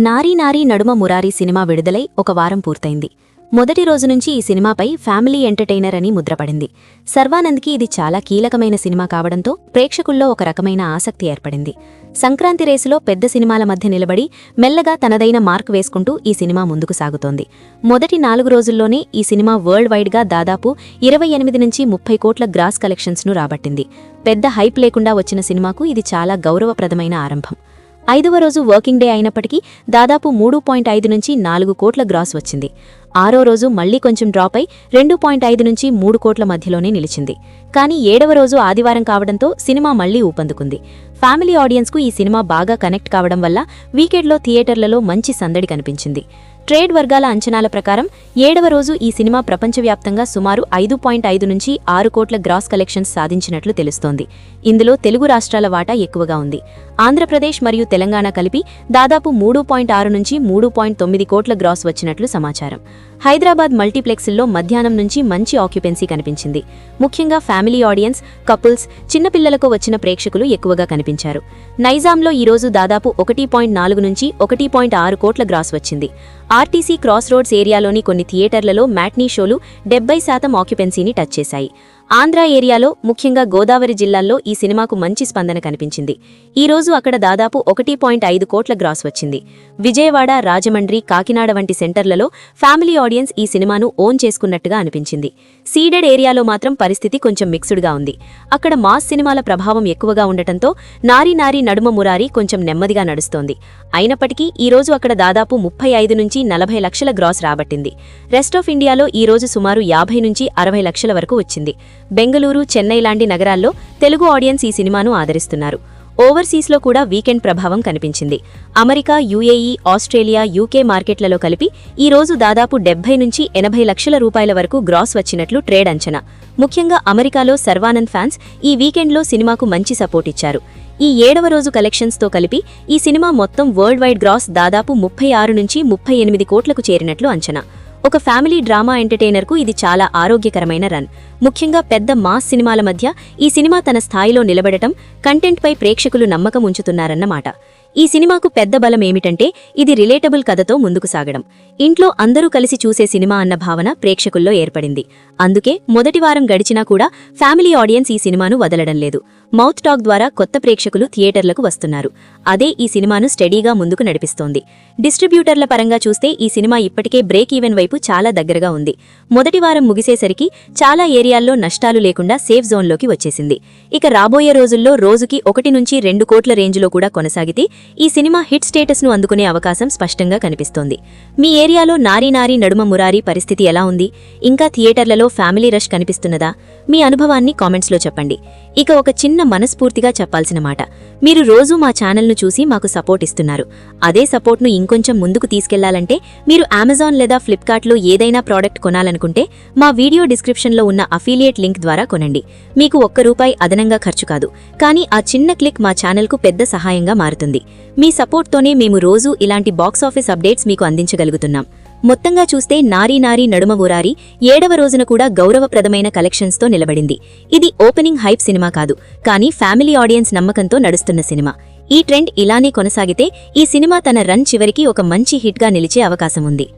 నారీ నారీ నడుమ మురారి సినిమా విడుదలై ఒక వారం పూర్తయింది. మొదటి రోజు నుంచి ఈ సినిమాపై ఫ్యామిలీ ఎంటర్టైనర్ అని ముద్రపడింది. సర్వానంద్కి ఇది చాలా కీలకమైన సినిమా కావడంతో ప్రేక్షకుల్లో ఒక రకమైన ఆసక్తి ఏర్పడింది. సంక్రాంతి రేసులో పెద్ద సినిమాల మధ్య నిలబడి మెల్లగా తనదైన మార్క్ వేసుకుంటూ ఈ సినిమా ముందుకు సాగుతోంది. మొదటి 4 రోజుల్లోనే ఈ సినిమా వరల్డ్ వైడ్గా దాదాపు 28 నుంచి 30 కోట్ల గ్రాస్ కలెక్షన్స్ను రాబట్టింది. పెద్ద హైప్ లేకుండా వచ్చిన సినిమాకు ఇది చాలా గౌరవప్రదమైన ఆరంభం. 5వ రోజు వర్కింగ్ డే అయినప్పటికీ దాదాపు 3.5 నుంచి 4 కోట్ల గ్రాస్ వచ్చింది. 6వ రోజు మళ్లీ కొంచెం డ్రాప్ అయి 2.5 నుంచి 3 కోట్ల మధ్యలోనే నిలిచింది. కానీ 7వ రోజు ఆదివారం కావడంతో సినిమా మళ్లీ ఊపందుకుంది. ఫ్యామిలీ ఆడియన్స్కు ఈ సినిమా బాగా కనెక్ట్ కావడం వల్ల వీకెండ్లో థియేటర్లలో మంచి సందడి కనిపించింది. ట్రేడ్ వర్గాల అంచనాల ప్రకారం 7వ రోజు ఈ సినిమా ప్రపంచవ్యాప్తంగా సుమారు 5.5 నుంచి 6 కోట్ల గ్రాస్ కలెక్షన్స్ సాధించినట్లు తెలుస్తోంది. ఇందులో తెలుగు రాష్ట్రాల వాటా ఎక్కువగా ఉంది. ఆంధ్రప్రదేశ్ మరియు తెలంగాణ కలిపి దాదాపు 3.6 నుంచి 3.9 కోట్ల గ్రాస్ వచ్చినట్లు సమాచారం. హైదరాబాద్ మల్టీప్లెక్స్ల్లో మధ్యాహ్నం నుంచి మంచి ఆక్యుపెన్సీ కనిపించింది. ముఖ్యంగా ఫ్యామిలీ ఆడియన్స్, కపుల్స్, చిన్నపిల్లలకు వచ్చిన ప్రేక్షకులు ఎక్కువగా కనిపించారు. నైజాంలో ఈరోజు దాదాపు 1.4 నుంచి 1.6 కోట్ల గ్రాస్ వచ్చింది. ఆర్టీసీ క్రాస్ రోడ్స్ ఏరియాలోని కొన్ని థియేటర్లలో మ్యాట్నీ షోలు 70% ఆక్యుపెన్సీని టచ్ చేశాయి. ఆంధ్ర ఏరియాలో, ముఖ్యంగా గోదావరి జిల్లాల్లో ఈ సినిమాకు మంచి స్పందన కనిపించింది. ఈ రోజు అక్కడ దాదాపు 1.5 కోట్ల గ్రాస్ వచ్చింది. విజయవాడ, రాజమండ్రి, కాకినాడ వంటి సెంటర్లలో ఫ్యామిలీ ఆడియన్స్ ఈ సినిమాను ఓన్ చేసుకున్నట్టుగా అనిపించింది. సీడెడ్ ఏరియాలో మాత్రం పరిస్థితి కొంచెం మిక్స్డ్గా ఉంది. అక్కడ మాస్ సినిమాల ప్రభావం ఎక్కువగా ఉండటంతో నారీ నారీ నడుమ మురారి కొంచెం నెమ్మదిగా నడుస్తోంది. అయినప్పటికీ ఈ రోజు అక్కడ దాదాపు 35 నుంచి 40 లక్షల గ్రాస్ రాబట్టింది. రెస్ట్ ఆఫ్ ఇండియాలో ఈ రోజు సుమారు 50 నుంచి 60 లక్షల వరకు వచ్చింది. బెంగళూరు, చెన్నై లాంటి నగరాల్లో తెలుగు ఆడియన్స్ ఈ సినిమాను ఆదరిస్తున్నారు. ఓవర్సీస్లో కూడా వీకెండ్ ప్రభావం కనిపించింది. అమెరికా, యుఏఈ, ఆస్ట్రేలియా, యూకే మార్కెట్లలో కలిపి ఈ రోజు దాదాపు 70 నుంచి 80 లక్షల రూపాయల వరకు గ్రాస్ వచ్చినట్లు ట్రేడ్ అంచనా. ముఖ్యంగా అమెరికాలో సర్వానంద్ ఫ్యాన్స్ ఈ వీకెండ్లో సినిమాకు మంచి సపోర్ట్ ఇచ్చారు. ఈ 7వ రోజు కలెక్షన్స్తో కలిపి ఈ సినిమా మొత్తం వరల్డ్ వైడ్ గ్రాస్ దాదాపు 36 నుంచి 38 కోట్లకు చేరినట్లు అంచనా. ఒక ఫ్యామిలీ డ్రామా ఎంటర్టైనర్కు ఇది చాలా ఆరోగ్యకరమైన రన్. ముఖ్యంగా పెద్ద మాస్ సినిమాల మధ్య ఈ సినిమా తన స్థాయిలో నిలబడటం, కంటెంట్పై ప్రేక్షకులు నమ్మకం ఉంచుతున్నారన్నమాట. ఈ సినిమాకు పెద్ద బలం ఏమిటంటే ఇది రిలేటబుల్ కథతో ముందుకు సాగడం. ఇంట్లో అందరూ కలిసి చూసే సినిమా అన్న భావన ప్రేక్షకుల్లో ఏర్పడింది. అందుకే మొదటి వారం గడిచినా కూడా ఫ్యామిలీ ఆడియన్స్ ఈ సినిమాను వదలడం లేదు. మౌత్ టాక్ ద్వారా కొత్త ప్రేక్షకులు థియేటర్లకు వస్తున్నారు. అదే ఈ సినిమాను స్టడీగా ముందుకు నడిపిస్తోంది. డిస్ట్రిబ్యూటర్ల పరంగా చూస్తే ఈ సినిమా ఇప్పటికే బ్రేక్ ఈవెన్ వైపు చాలా దగ్గరగా ఉంది. మొదటి వారం ముగిసేసరికి చాలా ఏరియాల్లో నష్టాలు లేకుండా సేఫ్ జోన్లోకి వచ్చేసింది. ఇక రాబోయే రోజుల్లో రోజుకి 1 నుంచి 2 కోట్ల రేంజ్లో కూడా కొనసాగితే ఈ సినిమా హిట్ స్టేటస్ను అందుకునే అవకాశం స్పష్టంగా కనిపిస్తోంది. మీ ఏరియాలో నారీ నారీ నడుమ మురారి పరిస్థితి ఎలా ఉంది? ఇంకా థియేటర్లలో ఫ్యామిలీ రష్ కనిపిస్తున్నదా? మీ అనుభవాన్ని కామెంట్స్లో చెప్పండి. ఇక ఒక చిన్న మనస్ఫూర్తిగా చెప్పాల్సిన మాట, మీరు రోజూ మా ఛానల్ను చూసి మాకు సపోర్ట్ ఇస్తున్నారు. అదే సపోర్ట్ను ఇంకొంచెం ముందుకు తీసుకెళ్లాలంటే మీరు అమెజాన్ లేదా ఫ్లిప్కార్ట్లో ఏదైనా ప్రోడక్ట్ కొనాలనుకుంటే మా వీడియో డిస్క్రిప్షన్లో ఉన్న అఫిలియేట్ లింక్ ద్వారా కొనండి. మీకు ₹1 అదనంగా ఖర్చు కాదు, కానీ ఆ చిన్న క్లిక్ మా ఛానల్కు పెద్ద సహాయంగా మారుతుంది. మీ సపోర్ట్తోనే మేము రోజూ ఇలాంటి బాక్సాఫీస్ అప్డేట్స్ మీకు అందించగలుగుతున్నాం. మొత్తంగా చూస్తే నారీ నారీ నడుమ మురారి 7వ రోజున కూడా గౌరవప్రదమైన కలెక్షన్స్తో నిలబడింది. ఇది ఓపెనింగ్ హైప్ సినిమా కాదు, కానీ ఫ్యామిలీ ఆడియన్స్ నమ్మకంతో నడుస్తున్న సినిమా. ఈ ట్రెండ్ ఇలానే కొనసాగితే ఈ సినిమా తన రన్ చివరికి ఒక మంచి హిట్గా నిలిచే అవకాశం ఉంది.